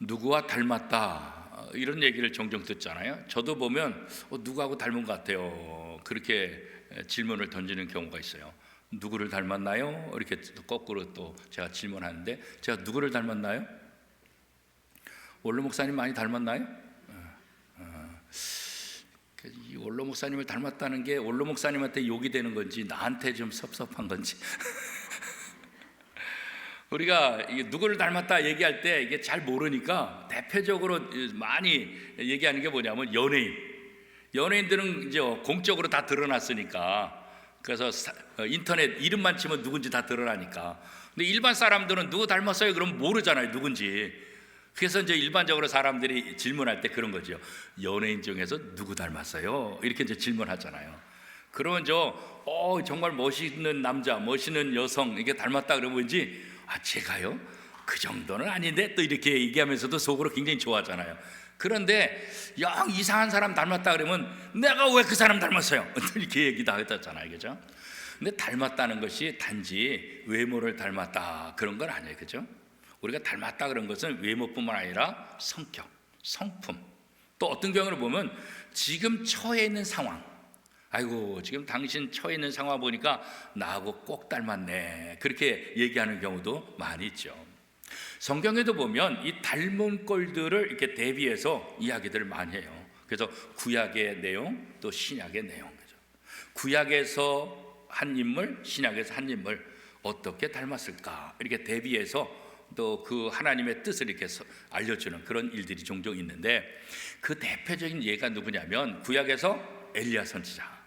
누구와 닮았다 이런 얘기를 종종 듣잖아요. 저도 보면 누구하고 닮은 것 같아요, 그렇게 질문을 던지는 경우가 있어요. 누구를 닮았나요? 이렇게 거꾸로 또 제가 질문하는데, 제가 누구를 닮았나요? 원로 목사님 많이 닮았나요? 이 원로 목사님을 닮았다는 게 원로 목사님한테 욕이 되는 건지 나한테 좀 섭섭한 건지 우리가 누구를 닮았다 얘기할 때 이게 잘 모르니까 대표적으로 많이 얘기하는 게 뭐냐면 연예인들은 이제 공적으로 다 드러났으니까, 그래서 인터넷 이름만 치면 누군지 다 드러나니까. 근데 일반 사람들은 누구 닮았어요? 그러면 모르잖아요, 누군지. 그래서 이제 일반적으로 사람들이 질문할 때 그런 거죠. 연예인 중에서 누구 닮았어요? 이렇게 이제 질문하잖아요. 그러면 정말 멋있는 남자, 멋있는 여성 이게 닮았다 그러면 왠지 제가요? 그 정도는 아닌데, 또 이렇게 얘기하면서도 속으로 굉장히 좋아하잖아요. 그런데 영 이상한 사람 닮았다 그러면 내가 왜 그 사람 닮았어요? 이렇게 얘기도 하겠잖아요, 그죠? 근데 닮았다는 것이 단지 외모를 닮았다 그런 건 아니에요, 그죠? 우리가 닮았다 그런 것은 외모뿐만 아니라 성격, 성품, 또 어떤 경우를 보면 지금 처해 있는 상황, 아이고 지금 당신 처해 있는 상황 보니까 나하고 꼭 닮았네, 그렇게 얘기하는 경우도 많이 있죠. 성경에도 보면 이 닮은 꼴들을 이렇게 대비해서 이야기들을 많이 해요. 그래서 구약의 내용, 또 신약의 내용, 구약에서 한 인물, 신약에서 한 인물 어떻게 닮았을까 이렇게 대비해서 또 그 하나님의 뜻을 이렇게 알려주는 그런 일들이 종종 있는데, 그 대표적인 예가 누구냐면 구약에서 엘리야 선지자,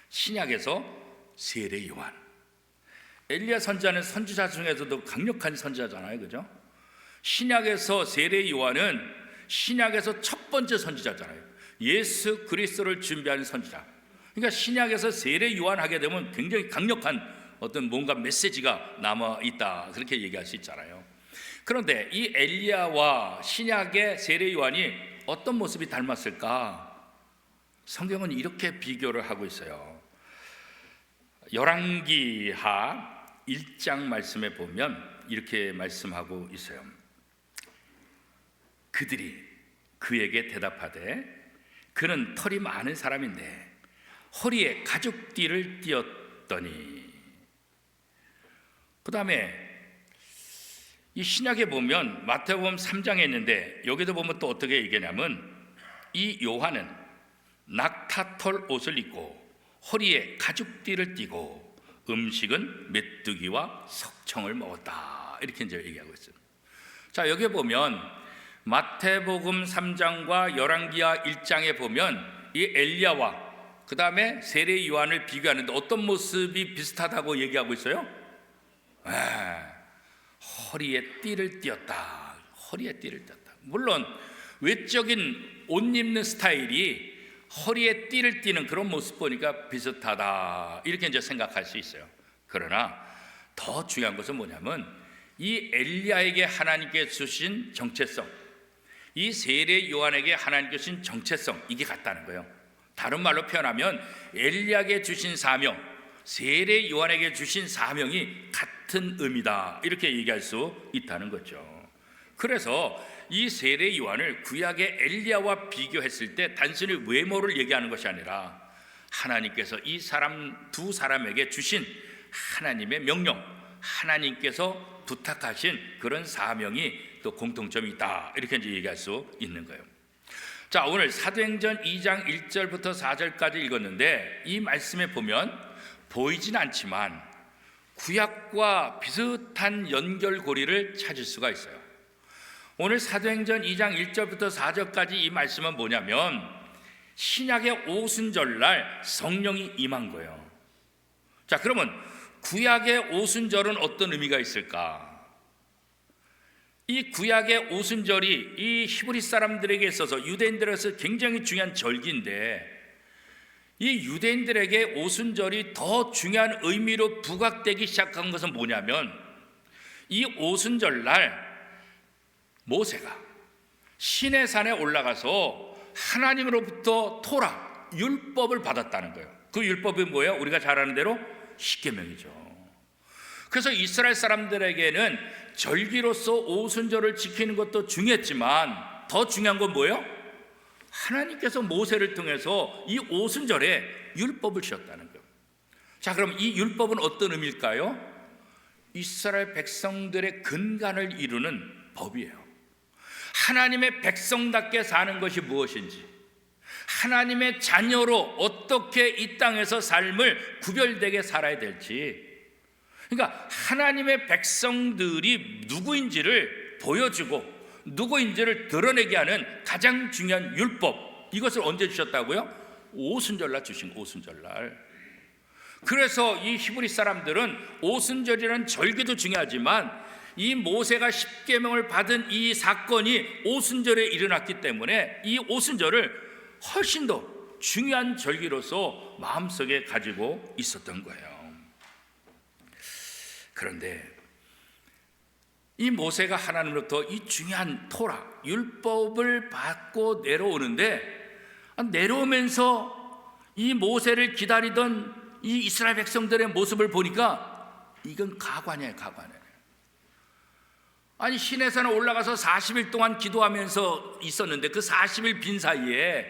신약에서 세례 요한. 엘리야 선지자는 선지자 중에서도 강력한 선지자잖아요, 그죠? 신약에서 세례 요한은 신약에서 첫 번째 선지자잖아요. 예수 그리스도를 준비하는 선지자. 그러니까 신약에서 세례 요한 하게 되면 굉장히 강력한 어떤 뭔가 메시지가 남아 있다, 그렇게 얘기할 수 있잖아요. 그런데 이 엘리야와 신약의 세례 요한이 어떤 모습이 닮았을까? 성경은 이렇게 비교를 하고 있어요. 열왕기하 1장 말씀에 보면 이렇게 말씀하고 있어요. 그들이 그에게 대답하되 그는 털이 많은 사람인데 허리에 가죽띠를 띠었더니. 그 다음에 이 신약에 보면 마태복음 3장에 있는데, 여기도 보면 또 어떻게 얘기하냐면 이 요한은 낙타털 옷을 입고 허리에 가죽띠를 띠고 음식은 메뚜기와 석청을 먹었다, 이렇게 이제 얘기하고 있어요. 자, 여기 보면 마태복음 3장과 열왕기하 1장에 보면 이 엘리야와 그 다음에 세례 요한을 비교하는데 어떤 모습이 비슷하다고 얘기하고 있어요? 허리에 띠를 띠었다. 허리에 띠를 띠었다. 물론 외적인 옷 입는 스타일이 허리에 띠를 띠는 그런 모습 보니까 비슷하다, 이렇게 이제 생각할 수 있어요. 그러나 더 중요한 것은 뭐냐면 이 엘리야에게 하나님께 주신 정체성, 이 세례 요한에게 하나님께 주신 정체성, 이게 같다는 거예요. 다른 말로 표현하면 엘리야에게 주신 사명, 세례 요한에게 주신 사명이 같은 의미다, 이렇게 얘기할 수 있다는 거죠. 그래서 이 세례 요한을 구약의 엘리야와 비교했을 때 단순히 외모를 얘기하는 것이 아니라 하나님께서 이 두 사람에게 주신 하나님의 명령, 하나님께서 부탁하신 그런 사명이 또 공통점이 있다, 이렇게 이제 얘기할 수 있는 거예요. 자, 오늘 사도행전 2장 1절부터 4절까지 읽었는데 이 말씀에 보면 보이진 않지만 구약과 비슷한 연결고리를 찾을 수가 있어요. 오늘 사도행전 2장 1절부터 4절까지 이 말씀은 뭐냐면 신약의 오순절날 성령이 임한 거예요. 자, 그러면 구약의 오순절은 어떤 의미가 있을까? 이 구약의 오순절이 이 히브리 사람들에게 있어서, 유대인들에서 굉장히 중요한 절기인데, 이 유대인들에게 오순절이 더 중요한 의미로 부각되기 시작한 것은 뭐냐면 이 오순절날 모세가 시내산에 올라가서 하나님으로부터 토라, 율법을 받았다는 거예요. 그 율법이 뭐예요? 우리가 잘 아는 대로 십계명이죠. 그래서 이스라엘 사람들에게는 절기로서 오순절을 지키는 것도 중요했지만 더 중요한 건 뭐예요? 하나님께서 모세를 통해서 이 오순절에 율법을 주셨다는 거예요. 자, 그럼 이 율법은 어떤 의미일까요? 이스라엘 백성들의 근간을 이루는 법이에요. 하나님의 백성답게 사는 것이 무엇인지, 하나님의 자녀로 어떻게 이 땅에서 삶을 구별되게 살아야 될지, 그러니까 하나님의 백성들이 누구인지를 보여주고 누구인지를 드러내게 하는 가장 중요한 율법, 이것을 언제 주셨다고요? 오순절날 주신 오순절날. 그래서 이 히브리 사람들은 오순절이라는 절기도 중요하지만 이 모세가 십계명을 받은 이 사건이 오순절에 일어났기 때문에 이 오순절을 훨씬 더 중요한 절기로서 마음속에 가지고 있었던 거예요. 그런데 이 모세가 하나님으로부터 이 중요한 토라, 율법을 받고 내려오는데, 내려오면서 이 모세를 기다리던 이 이스라엘 백성들의 모습을 보니까 이건 가관이에요, 가관. 아니, 시내산에 올라가서 40일 동안 기도하면서 있었는데 그 40일 빈 사이에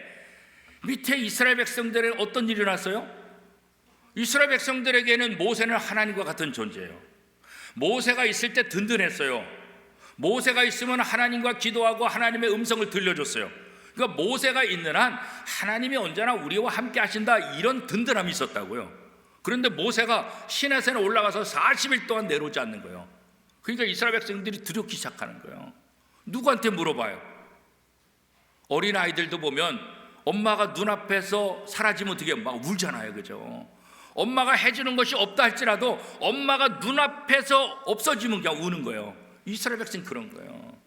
밑에 이스라엘 백성들에게 어떤 일이 일어났어요? 이스라엘 백성들에게는 모세는 하나님과 같은 존재예요. 모세가 있을 때 든든했어요. 모세가 있으면 하나님과 기도하고 하나님의 음성을 들려줬어요. 그러니까 모세가 있는 한 하나님이 언제나 우리와 함께 하신다, 이런 든든함이 있었다고요. 그런데 모세가 시내산에 올라가서 40일 동안 내려오지 않는 거예요. 그러니까 이스라엘 백성들이 두렵기 시작하는 거예요. 누구한테 물어봐요? 어린아이들도 보면 엄마가 눈앞에서 사라지면 어떻게 막 울잖아요, 그죠? 엄마가 해주는 것이 없다 할지라도 엄마가 눈앞에서 없어지면 그냥 우는 거예요. 이스라엘 백성은 그런 거예요.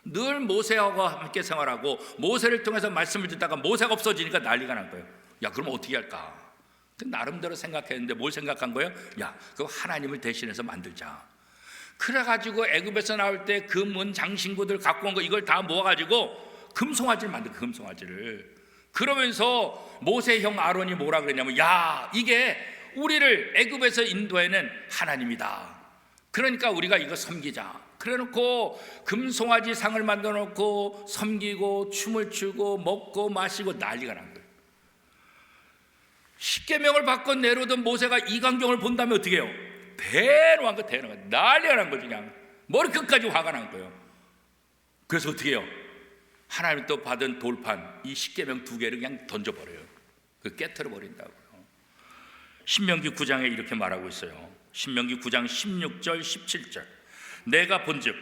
늘 모세와 함께 생활하고 모세를 통해서 말씀을 듣다가 모세가 없어지니까 난리가 난 거예요. 야, 그럼 어떻게 할까? 나름대로 생각했는데 뭘 생각한 거예요? 야, 그럼 하나님을 대신해서 만들자. 그래가지고 애굽에서 나올 때 금은 장신구들 갖고 온 거 이걸 다 모아가지고 금송아지를 만든, 금송아지를. 그러면서 모세 형 아론이 뭐라 그랬냐면, 야, 이게 우리를 애굽에서 인도해낸 하나님이다. 그러니까 우리가 이거 섬기자. 그래놓고 금송아지 상을 만들어 놓고 섬기고 춤을 추고 먹고 마시고 난리가 난 거예요. 십계명을 받고 내려오던 모세가 이 광경을 본다면 어떻게 해요? 대노한 거, 대노한 거, 난리가 난 거죠. 그냥 머리끝까지 화가 난 거예요. 그래서 어떻게 해요? 하나님 또 받은 돌판, 이 십계명 2개를 그냥 던져버려요. 그 깨트려 버린다고요. 신명기 9장에 이렇게 말하고 있어요. 신명기 9장 16절 17절. 내가 본즉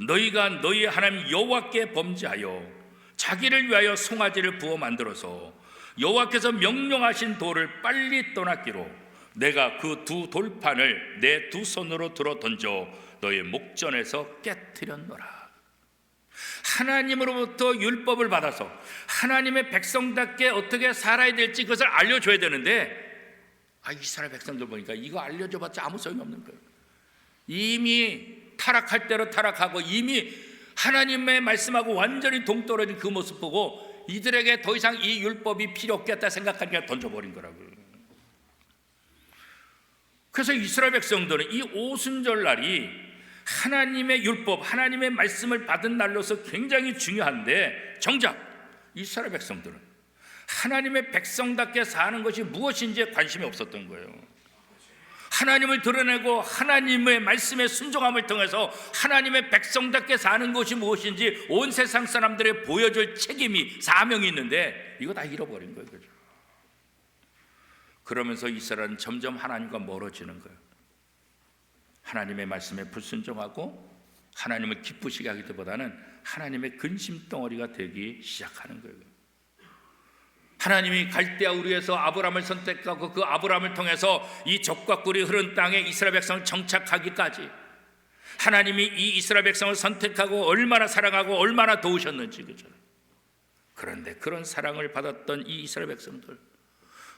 너희가 너희 하나님 여호와께 범죄하여 자기를 위하여 송아지를 부어 만들어서 여호와께서 명령하신 돌을 빨리 떠났기로 내가 그 2 돌판을 내 2 손으로 들어 던져 너의 목전에서 깨트렸노라. 하나님으로부터 율법을 받아서 하나님의 백성답게 어떻게 살아야 될지 그것을 알려줘야 되는데, 이스라엘 백성들 보니까 이거 알려줘봤자 아무 소용이 없는 거예요. 이미 타락할 대로 타락하고 이미 하나님의 말씀하고 완전히 동떨어진 그 모습 보고 이들에게 더 이상 이 율법이 필요 없겠다 생각하니까 던져버린 거라고요. 그래서 이스라엘 백성들은 이 오순절 날이 하나님의 율법, 하나님의 말씀을 받은 날로서 굉장히 중요한데, 정작 이스라엘 백성들은 하나님의 백성답게 사는 것이 무엇인지에 관심이 없었던 거예요. 하나님을 드러내고 하나님의 말씀에 순종함을 통해서 하나님의 백성답게 사는 것이 무엇인지 온 세상 사람들에 보여줄 책임이, 사명이 있는데 이거 다 잃어버린 거예요. 그죠? 그러면서 이스라엘은 점점 하나님과 멀어지는 거예요. 하나님의 말씀에 불순종하고 하나님을 기쁘시게 하기보다는 하나님의 근심덩어리가 되기 시작하는 거예요. 하나님이 갈대아 우르에서 아브라함을 선택하고 그 아브라함을 통해서 이 적과 꿀이 흐른 땅에 이스라엘 백성을 정착하기까지 하나님이 이 이스라엘 백성을 선택하고 얼마나 사랑하고 얼마나 도우셨는지, 그죠? 그런데 그런 사랑을 받았던 이 이스라엘 백성들,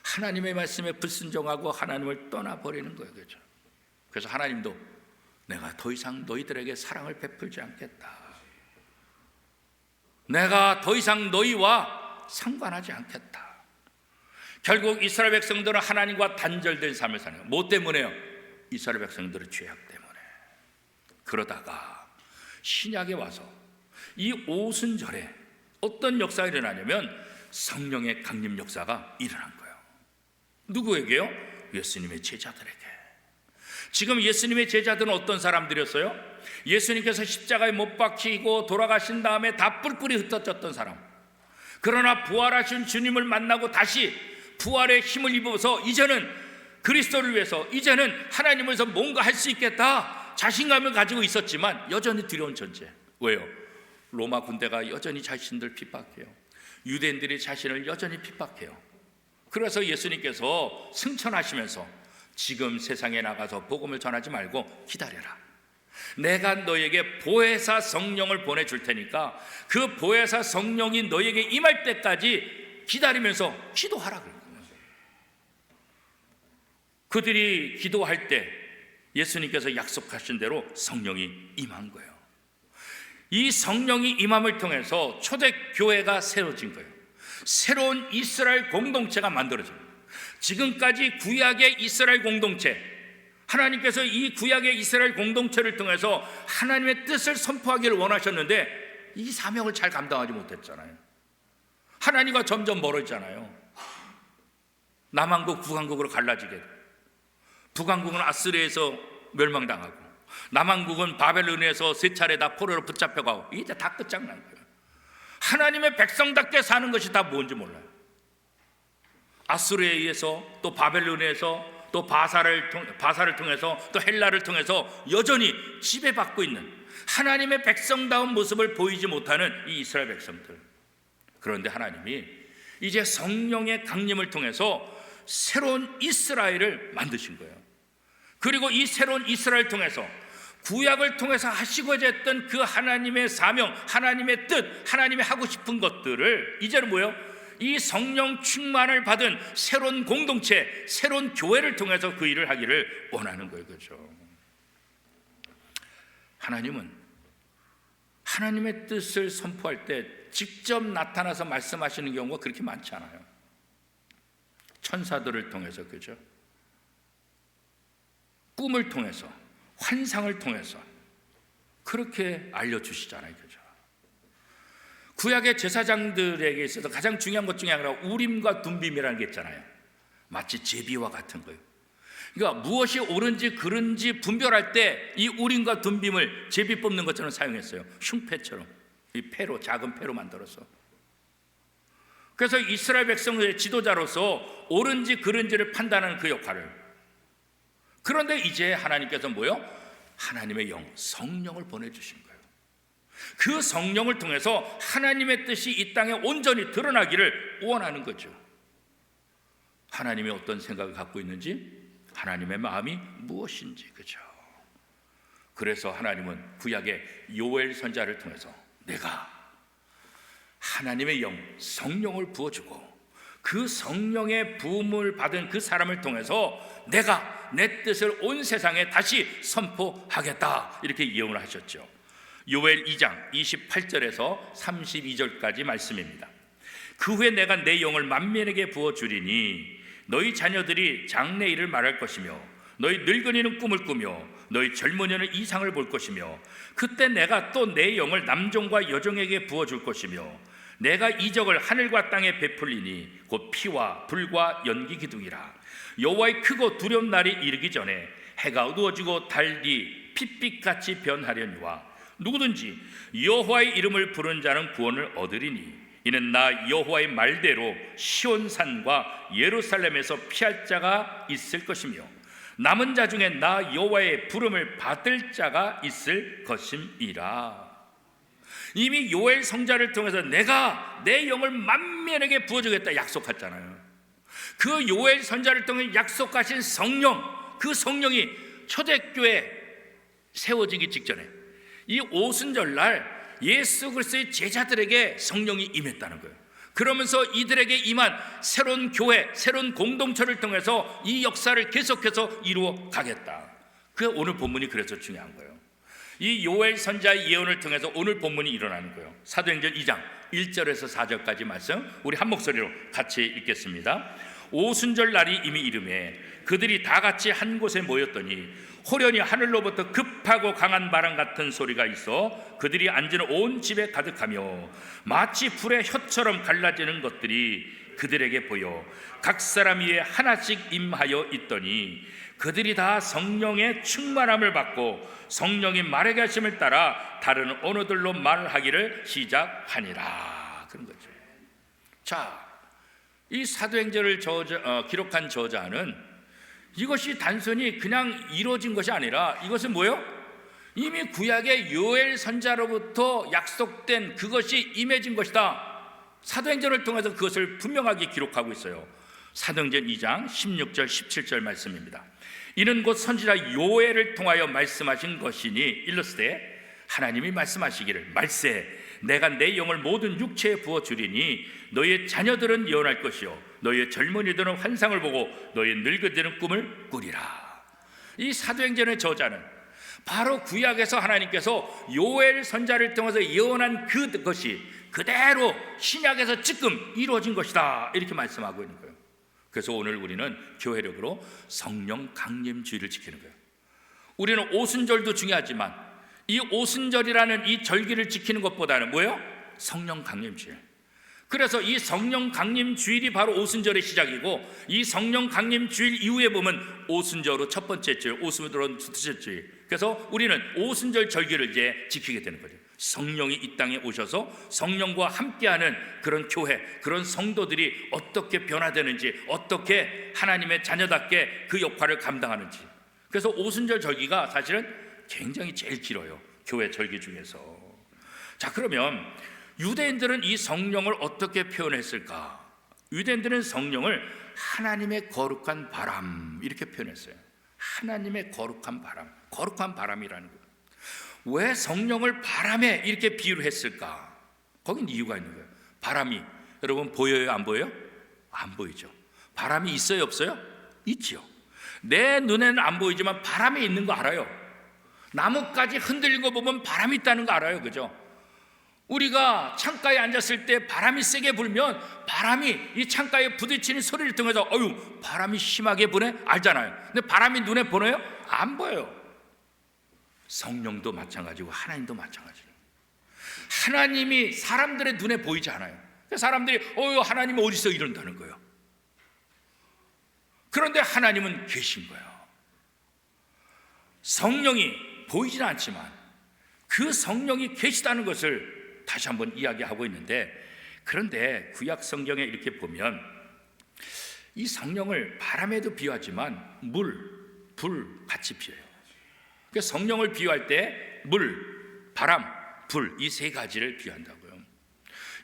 하나님의 말씀에 불순종하고 하나님을 떠나버리는 거예요. 그죠? 그래서 하나님도 내가 더 이상 너희들에게 사랑을 베풀지 않겠다. 내가 더 이상 너희와 상관하지 않겠다. 결국 이스라엘 백성들은 하나님과 단절된 삶을 사는 거예요. 뭐 때문에요? 이스라엘 백성들의 죄악 때문에. 그러다가 신약에 와서 이 오순절에 어떤 역사가 일어나냐면 성령의 강림 역사가 일어난 거예요. 누구에게요? 예수님의 제자들에게. 지금 예수님의 제자들은 어떤 사람들이었어요? 예수님께서 십자가에 못 박히고 돌아가신 다음에 다 뿔뿔이 흩어졌던 사람. 그러나 부활하신 주님을 만나고 다시 부활의 힘을 입어서 이제는 그리스도를 위해서, 이제는 하나님을 위해서 뭔가 할 수 있겠다 자신감을 가지고 있었지만 여전히 두려운 존재. 왜요? 로마 군대가 여전히 자신들 핍박해요. 유대인들이 자신을 여전히 핍박해요. 그래서 예수님께서 승천하시면서 지금 세상에 나가서 복음을 전하지 말고 기다려라. 내가 너에게 보혜사 성령을 보내줄 테니까 그 보혜사 성령이 너에게 임할 때까지 기다리면서 기도하라 그런 거예요. 그들이 기도할 때 예수님께서 약속하신 대로 성령이 임한 거예요. 이 성령이 임함을 통해서 초대교회가 세워진 거예요. 새로운 이스라엘 공동체가 만들어진 거예요. 지금까지 구약의 이스라엘 공동체, 하나님께서 이 구약의 이스라엘 공동체를 통해서 하나님의 뜻을 선포하기를 원하셨는데 이 사명을 잘 감당하지 못했잖아요. 하나님과 점점 멀어졌잖아요. 남한국, 북한국으로 갈라지게, 북한국은 아스리에서 멸망당하고 남한국은 바벨론에서 세 차례 다 포로로 붙잡혀가고 이제 다 끝장난 거예요. 하나님의 백성답게 사는 것이 다 뭔지 몰라요. 아스리에 의해서 또 바벨론에서 또 바사를 통해서 또 헬라를 통해서 여전히 지배받고 있는 하나님의 백성다운 모습을 보이지 못하는 이 이스라엘 백성들. 그런데 하나님이 이제 성령의 강림을 통해서 새로운 이스라엘을 만드신 거예요. 그리고 이 새로운 이스라엘을 통해서 구약을 통해서 하시고자 했던 그 하나님의 사명, 하나님의 뜻, 하나님이 하고 싶은 것들을 이제는 뭐예요? 이 성령 충만을 받은 새로운 공동체, 새로운 교회를 통해서 그 일을 하기를 원하는 거예요. 그렇죠? 하나님은 하나님의 뜻을 선포할 때 직접 나타나서 말씀하시는 경우가 그렇게 많지 않아요. 천사들을 통해서, 그죠? 꿈을 통해서, 환상을 통해서 그렇게 알려주시잖아요. 그죠? 구약의 제사장들에게 있어서 가장 중요한 것 중에 하나가 우림과 둠빔이라는 게 있잖아요. 마치 제비와 같은 거예요. 그러니까 무엇이 옳은지 그른지 분별할 때 이 우림과 둠빔을 제비 뽑는 것처럼 사용했어요. 흉패처럼, 이 패로, 작은 패로 만들어서. 그래서 이스라엘 백성의 지도자로서 옳은지 그른지를 판단하는 그 역할을. 그런데 이제 하나님께서 뭐요? 하나님의 영, 성령을 보내주신 거예요. 그 성령을 통해서 하나님의 뜻이 이 땅에 온전히 드러나기를 원하는 거죠. 하나님이 어떤 생각을 갖고 있는지, 하나님의 마음이 무엇인지, 그죠? 그래서 하나님은 구약의 요엘 선지자를 통해서 내가 하나님의 영, 성령을 부어주고 그 성령의 부음을 받은 그 사람을 통해서 내가 내 뜻을 온 세상에 다시 선포하겠다, 이렇게 예언을 하셨죠. 요엘 2장 28절에서 32절까지 말씀입니다. 그 후에 내가 내 영을 만민에게 부어주리니 너희 자녀들이 장래 일을 말할 것이며 너희 늙은이는 꿈을 꾸며 너희 젊은이는 이상을 볼 것이며 그때 내가 또 내 영을 남종과 여종에게 부어줄 것이며 내가 이적을 하늘과 땅에 베풀리니 곧 피와 불과 연기 기둥이라. 여호와의 크고 두려운 날이 이르기 전에 해가 어두워지고 달이 핏빛같이 변하려니와 누구든지 여호와의 이름을 부르는 자는 구원을 얻으리니 이는 나 여호와의 말대로 시온산과 예루살렘에서 피할 자가 있을 것이며 남은 자 중에 나 여호와의 부름을 받을 자가 있을 것임이라. 이미 요엘 성자를 통해서 내가 내 영을 만민에게 부어주겠다 약속했잖아요. 그 요엘 선자를 통해 약속하신 성령, 그 성령이 초대교회 세워지기 직전에 이 오순절날 예수 그리스도의 제자들에게 성령이 임했다는 거예요. 그러면서 이들에게 임한 새로운 교회, 새로운 공동체를 통해서 이 역사를 계속해서 이루어 가겠다. 그 오늘 본문이 그래서 중요한 거예요. 이 요엘 선자의 예언을 통해서 오늘 본문이 일어나는 거예요. 사도행전 2장 1절에서 4절까지 말씀 우리 한 목소리로 같이 읽겠습니다. 오순절 날이 이미 이르매 그들이 다 같이 한 곳에 모였더니 호련히 하늘로부터 급하고 강한 바람 같은 소리가 있어 그들이 앉은 온 집에 가득하며 마치 불의 혀처럼 갈라지는 것들이 그들에게 보여 각 사람 위에 하나씩 임하여 있더니 그들이 다 성령의 충만함을 받고 성령이 말하게 하심을 따라 다른 언어들로 말하기를 시작하니라. 그런 거죠. 자, 이 사도행전을 기록한 저자는 이것이 단순히 그냥 이루어진 것이 아니라 이것은 뭐예요? 이미 구약의 요엘 선자로부터 약속된 그것이 임해진 것이다. 사도행전을 통해서 그것을 분명하게 기록하고 있어요. 사도행전 2장 16절 17절 말씀입니다. 이는 곧 선지자 요엘을 통하여 말씀하신 것이니 일러스되 하나님이 말씀하시기를 말세 내가 내 영을 모든 육체에 부어주리니 너의 자녀들은 예언할 것이요 너의 젊은이들은 환상을 보고 너의 늙은이들은 꿈을 꾸리라. 이 사도행전의 저자는 바로 구약에서 하나님께서 요엘 선자를 통해서 예언한 그것이 그대로 신약에서 지금 이루어진 것이다 이렇게 말씀하고 있는 거예요. 그래서 오늘 우리는 교회력으로 성령 강림주의를 지키는 거예요. 우리는 오순절도 중요하지만 이 오순절이라는 이 절기를 지키는 것보다는 뭐예요? 성령 강림주일. 그래서 이 성령 강림주일이 바로 오순절의 시작이고 이 성령 강림주일 이후에 보면 오순절로 첫 번째 주일, 오순절로 둘째 주일. 그래서 우리는 오순절 절기를 이제 지키게 되는 거죠. 성령이 이 땅에 오셔서 성령과 함께하는 그런 교회, 그런 성도들이 어떻게 변화되는지, 어떻게 하나님의 자녀답게 그 역할을 감당하는지. 그래서 오순절 절기가 사실은 굉장히 제일 길어요. 교회 절기 중에서. 자, 그러면 유대인들은 이 성령을 어떻게 표현했을까? 유대인들은 성령을 하나님의 거룩한 바람 이렇게 표현했어요. 하나님의 거룩한 바람, 거룩한 바람이라는 거예요. 왜 성령을 바람에 이렇게 비유를 했을까? 거긴 이유가 있는 거예요. 바람이 여러분 보여요? 안 보여요? 안 보이죠. 바람이 있어요? 없어요? 있지요. 내 눈에는 안 보이지만 바람이 있는 거 알아요. 나뭇가지 흔들린 거 보면 바람이 있다는 거 알아요. 그죠? 우리가 창가에 앉았을 때 바람이 세게 불면 바람이 이 창가에 부딪히는 소리를 통해서 어휴 바람이 심하게 부네 알잖아요. 근데 바람이 눈에 보여요? 안 보여요. 성령도 마찬가지고 하나님도 마찬가지예요. 하나님이 사람들의 눈에 보이지 않아요. 사람들이 하나님 어디 있어 이런다는 거예요. 그런데 하나님은 계신 거예요. 성령이 보이지는 않지만 그 성령이 계시다는 것을 다시 한번 이야기하고 있는데, 그런데 구약 성경에 이렇게 보면 이 성령을 바람에도 비유하지만 물, 불 같이 비유해요. 그래서 성령을 비유할 때 물, 바람, 불 이 세 가지를 비유한다고요.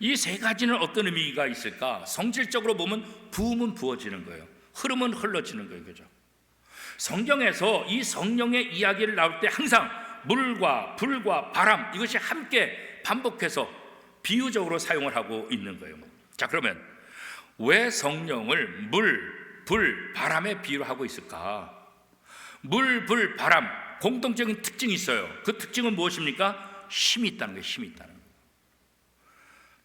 이 세 가지는 어떤 의미가 있을까? 성질적으로 보면 부으면 부어지는 거예요. 흐르면 흘러지는 거예요. 그죠? 성경에서 이 성령의 이야기를 나올 때 항상 물과 불과 바람 이것이 함께 반복해서 비유적으로 사용을 하고 있는 거예요. 자, 그러면 왜 성령을 물, 불, 바람에 비유를 하고 있을까? 물, 불, 바람 공통적인 특징이 있어요. 그 특징은 무엇입니까? 힘이 있다는 거예요. 힘이 있다는 거예요.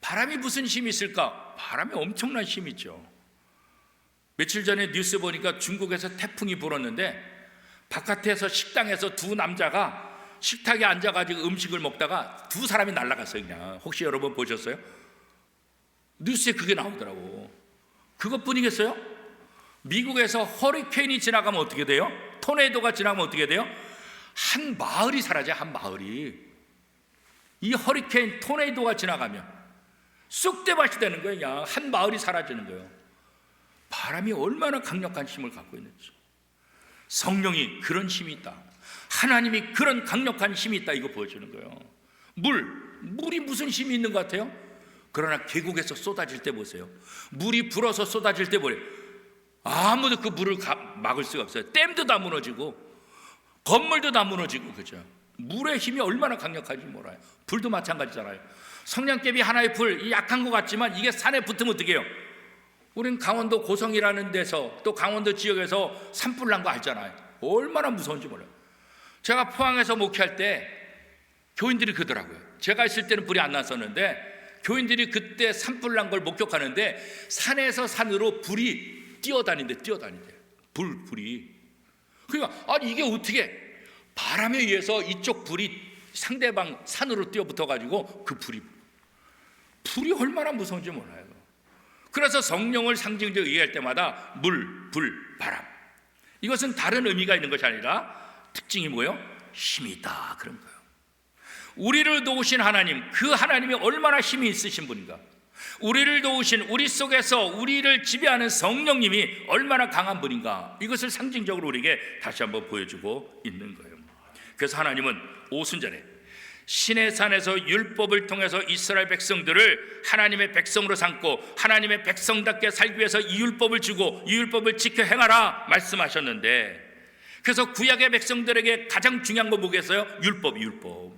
바람이 무슨 힘이 있을까? 바람이 엄청난 힘이 있죠. 며칠 전에 뉴스 보니까 중국에서 태풍이 불었는데 바깥에서 식당에서 두 남자가 식탁에 앉아가지고 음식을 먹다가 두 사람이 날아갔어요. 그냥 혹시 여러분 보셨어요? 뉴스에 그게 나오더라고. 그것뿐이겠어요? 미국에서 허리케인이 지나가면 어떻게 돼요? 토네이도가 지나가면 어떻게 돼요? 한 마을이 사라져요. 한 마을이. 이 허리케인 토네이도가 지나가면 쑥대밭이 되는 거예요. 그냥 한 마을이 사라지는 거예요. 바람이 얼마나 강력한 힘을 갖고 있는지. 성령이 그런 힘이 있다. 하나님이 그런 강력한 힘이 있다. 이거 보여주는 거예요. 물이 무슨 힘이 있는 것 같아요? 그러나 계곡에서 쏟아질 때 보세요. 물이 불어서 쏟아질 때 보래요. 아무도 그 물을 막을 수가 없어요. 댐도 다 무너지고 건물도 다 무너지고. 그죠? 물의 힘이 얼마나 강력한지 몰라요. 불도 마찬가지잖아요. 성냥개비 하나의 불 약한 것 같지만 이게 산에 붙으면 어떻게 해요? 우린 강원도 고성이라는 데서 또 강원도 지역에서 산불 난 거 알잖아요. 얼마나 무서운지 몰라요. 제가 포항에서 목회할 때 교인들이 그러더라고요. 제가 있을 때는 불이 안 났었는데 교인들이 그때 산불 난 걸 목격하는데 산에서 산으로 불이 뛰어다닌대. 불이. 그러니까 아니 이게 어떻게 바람에 의해서 이쪽 불이 상대방 산으로 뛰어붙어 가지고 그 불이 얼마나 무서운지 몰라요. 그래서 성령을 상징적으로 얘기할 때마다 물, 불, 바람, 이것은 다른 의미가 있는 것이 아니라 특징이 뭐예요? 힘이 있다, 그런 거예요. 우리를 도우신 하나님, 그 하나님이 얼마나 힘이 있으신 분인가. 우리를 도우신, 우리 속에서 우리를 지배하는 성령님이 얼마나 강한 분인가, 이것을 상징적으로 우리에게 다시 한번 보여주고 있는 거예요. 그래서 하나님은 오순절에 시내산에서 율법을 통해서 이스라엘 백성들을 하나님의 백성으로 삼고 하나님의 백성답게 살기 위해서 이 율법을 주고 이 율법을 지켜 행하라 말씀하셨는데, 그래서 구약의 백성들에게 가장 중요한 거 뭐겠어요? 율법.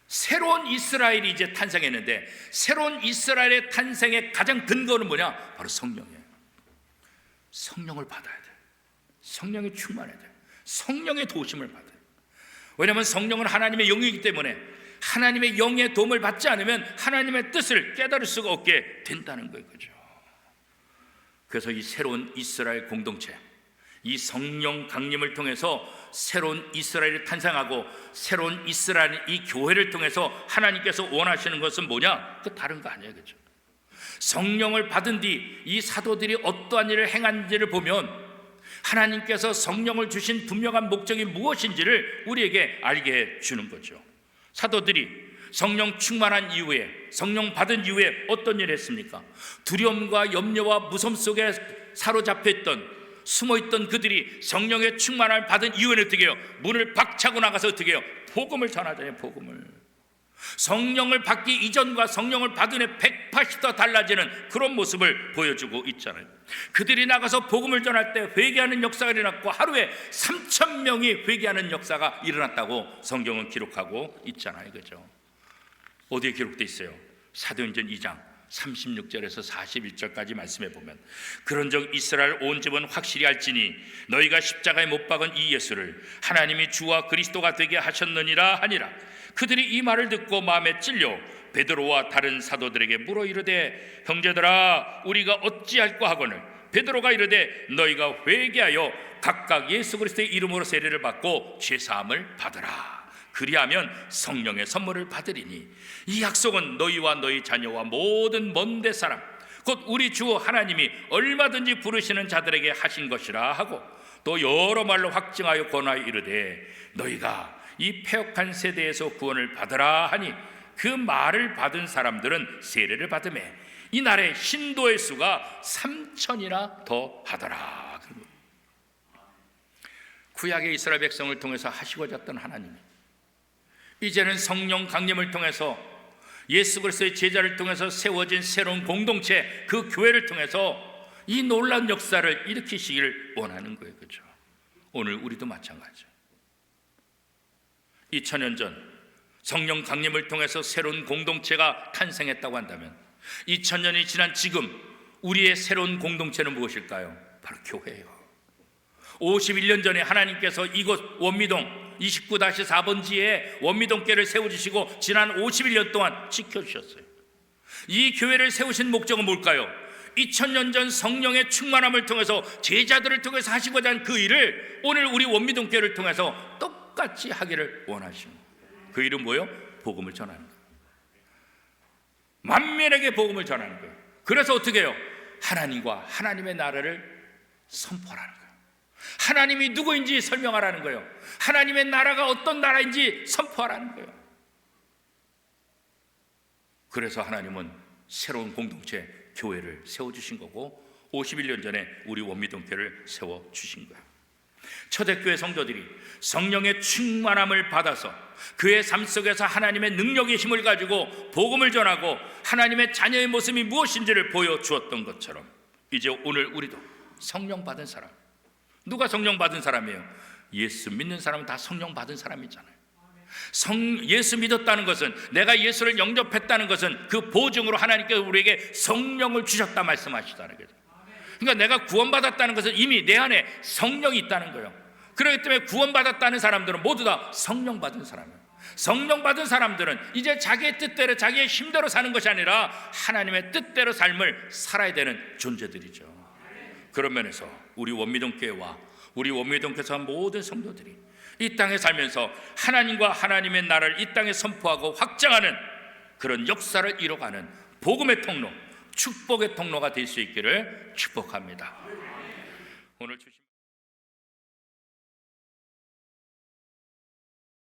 새로운 이스라엘이 이제 탄생했는데, 새로운 이스라엘의 탄생의 가장 근거는 뭐냐? 바로 성령이에요. 성령을 받아야 돼. 성령이 충만해야 돼. 성령의 도우심을 받아요. 왜냐하면 성령은 하나님의 영이기 때문에 하나님의 영의 도움을 받지 않으면 하나님의 뜻을 깨달을 수가 없게 된다는 거예요. 그죠? 그래서 이 새로운 이스라엘 공동체, 이 성령 강림을 통해서 새로운 이스라엘이 탄생하고 새로운 이스라엘, 이 교회를 통해서 하나님께서 원하시는 것은 뭐냐? 그 다른 거 아니에요. 그죠? 성령을 받은 뒤 이 사도들이 어떠한 일을 행한지를 보면 하나님께서 성령을 주신 분명한 목적이 무엇인지를 우리에게 알게 해 주는 거죠. 사도들이 성령 충만한 이후에, 성령 받은 이후에 어떤 일을 했습니까? 두려움과 염려와 무서움 속에 사로잡혀 있던, 숨어있던 그들이 성령의 충만함을 받은 이후에는 어떻게 해요? 문을 박차고 나가서 어떻게 해요? 복음을 전하잖아요. 복음을. 성령을 받기 이전과 성령을 받은 후에 180도 달라지는 그런 모습을 보여주고 있잖아요. 그들이 나가서 복음을 전할 때 회개하는 역사가 일어났고 하루에 3,000명이 회개하는 역사가 일어났다고 성경은 기록하고 있잖아요. 그죠? 어디에 기록되어 있어요? 사도행전 2장 36절에서 41절까지 말씀해 보면, 그런즉 이스라엘 온 집은 확실히 알지니 너희가 십자가에 못 박은 이 예수를 하나님이 주와 그리스도가 되게 하셨느니라 하니라. 그들이 이 말을 듣고 마음에 찔려 베드로와 다른 사도들에게 물어 이르되, 형제들아 우리가 어찌할까 하거늘 베드로가 이르되, 너희가 회개하여 각각 예수 그리스도의 이름으로 세례를 받고 죄사함을 받으라. 그리하면 성령의 선물을 받으리니 이 약속은 너희와 너희 자녀와 모든 먼데 사람 곧 우리 주 하나님이 얼마든지 부르시는 자들에게 하신 것이라 하고, 또 여러 말로 확증하여 권하여 이르되, 너희가 이 패역한 세대에서 구원을 받으라 하니 그 말을 받은 사람들은 세례를 받으매 이날에 신도의 수가 3,000이나 더 하더라. 구약의 이스라엘 백성을 통해서 하시고자 했던 하나님이 이제는 성령 강림을 통해서 예수 그리스도의 제자를 통해서 세워진 새로운 공동체, 그 교회를 통해서 이 놀라운 역사를 일으키시기를 원하는 거예요. 그렇죠? 오늘 우리도 마찬가지죠. 2000년 전 성령 강림을 통해서 새로운 공동체가 탄생했다고 한다면 2000년이 지난 지금 우리의 새로운 공동체는 무엇일까요? 바로 교회예요. 51년 전에 하나님께서 이곳 원미동 29-4번지에 원미동교회를 세워주시고 지난 51년 동안 지켜주셨어요. 이 교회를 세우신 목적은 뭘까요? 2000년 전 성령의 충만함을 통해서 제자들을 통해서 하시고자 한 그 일을 오늘 우리 원미동교회를 통해서 똑같이 하기를 원하십니다. 그 일은 뭐예요? 복음을 전하는 거예요. 만민에게 복음을 전하는 거예요. 그래서 어떻게 해요? 하나님과 하나님의 나라를 선포하라는 거예요. 하나님이 누구인지 설명하라는 거예요. 하나님의 나라가 어떤 나라인지 선포하라는 거예요. 그래서 하나님은 새로운 공동체 교회를 세워주신 거고 51년 전에 우리 원미동교회를 세워주신 거예요. 초대교회 성도들이 성령의 충만함을 받아서 그의 삶 속에서 하나님의 능력의 힘을 가지고 복음을 전하고 하나님의 자녀의 모습이 무엇인지를 보여주었던 것처럼 이제 오늘 우리도 성령 받은 사람, 누가 성령 받은 사람이에요? 예수 믿는 사람은 다 성령 받은 사람이잖아요. 예수 믿었다는 것은, 내가 예수를 영접했다는 것은 그 보증으로 하나님께서 우리에게 성령을 주셨다 말씀하시다는 거죠. 그러니까 내가 구원받았다는 것은 이미 내 안에 성령이 있다는 거예요. 그렇기 때문에 구원받았다는 사람들은 모두 다 성령 받은 사람이에요. 성령 받은 사람들은 이제 자기의 뜻대로 자기의 힘대로 사는 것이 아니라 하나님의 뜻대로 삶을 살아야 되는 존재들이죠. 그런 면에서 우리 원미동교회와 우리 원미동교사 모든 성도들이 이 땅에 살면서 하나님과 하나님의 나라를 이 땅에 선포하고 확장하는 그런 역사를 이뤄가는 복음의 통로, 축복의 통로가 될 수 있기를 축복합니다. 오늘 주신